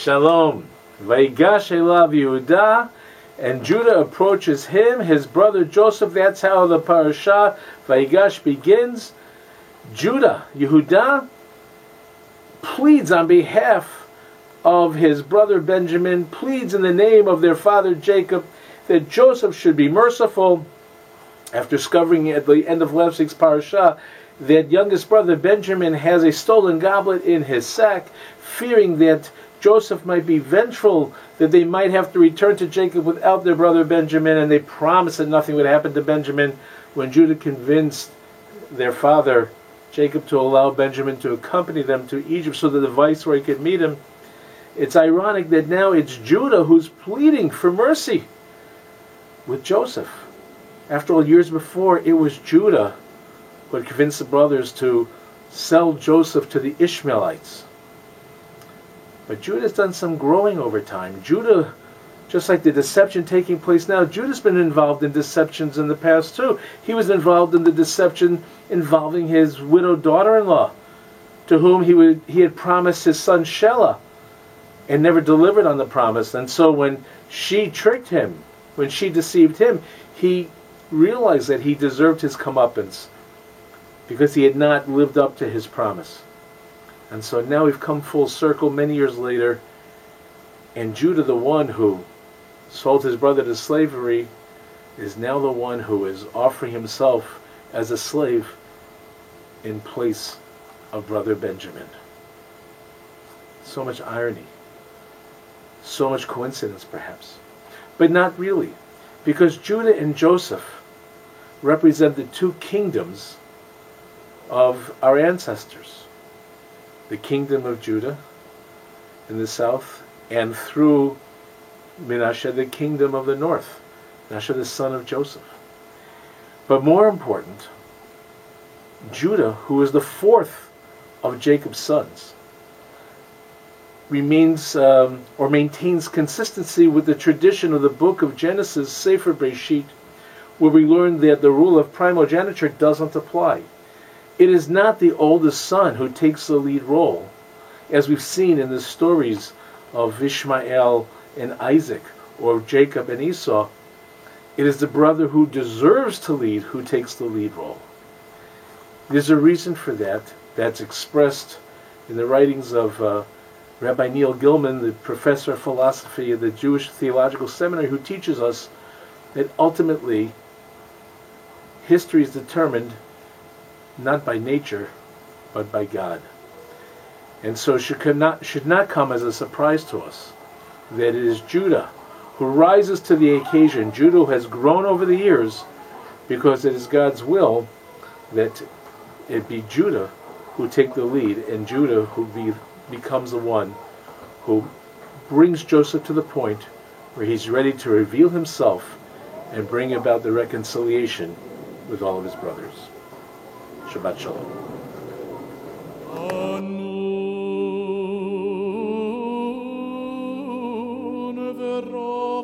Shalom. Vaigash elav Yehuda, and Judah approaches him, his brother Joseph. That's how the parasha Vaigash begins. Judah, Yehuda, pleads on behalf of his brother Benjamin, pleads in the name of their father Jacob that Joseph should be merciful. After discovering at the end of last week's parasha that youngest brother Benjamin has a stolen goblet in his sack, fearing that Joseph might be vengeful, that they might have to return to Jacob without their brother Benjamin, and they promised that nothing would happen to Benjamin. When Judah convinced their father Jacob to allow Benjamin to accompany them to Egypt so that the viceroy could meet him, it's ironic that now it's Judah who's pleading for mercy with Joseph. After all, years before, it was Judah who had convinced the brothers to sell Joseph to the Ishmaelites. But Judah's done some growing over time. Judah, just like the deception taking place now, Judah's been involved in deceptions in the past too. He was involved in the deception involving his widowed daughter-in-law, to whom he had promised his son Shelah, and never delivered on the promise. And so when she tricked him, when she deceived him, he realized that he deserved his comeuppance because he had not lived up to his promise. And so now we've come full circle many years later, and Judah, the one who sold his brother to slavery, is now the one who is offering himself as a slave in place of brother Benjamin. So much irony. So much coincidence, perhaps. But not really, because Judah and Joseph represent the two kingdoms of our ancestors. The kingdom of Judah in the south, and through Menashe, the kingdom of the north, Menashe, the son of Joseph. But more important, Judah, who is the fourth of Jacob's sons, remains or maintains consistency with the tradition of the book of Genesis, Sefer Breshit, where we learn that the rule of primogeniture doesn't apply. It is not the oldest son who takes the lead role, as we've seen in the stories of Ishmael and Isaac, or Jacob and Esau. It is the brother who deserves to lead who takes the lead role. There's a reason for that that's expressed in the writings of Rabbi Neil Gilman, the professor of philosophy at the Jewish Theological Seminary, who teaches us that ultimately history is determined not by nature, but by God. And so it should not come as a surprise to us that it is Judah who rises to the occasion. Judah has grown over the years because it is God's will that it be Judah who take the lead, and Judah who becomes the one who brings Joseph to the point where he's ready to reveal himself and bring about the reconciliation with all of his brothers. Shabbat Shalom. Verrochu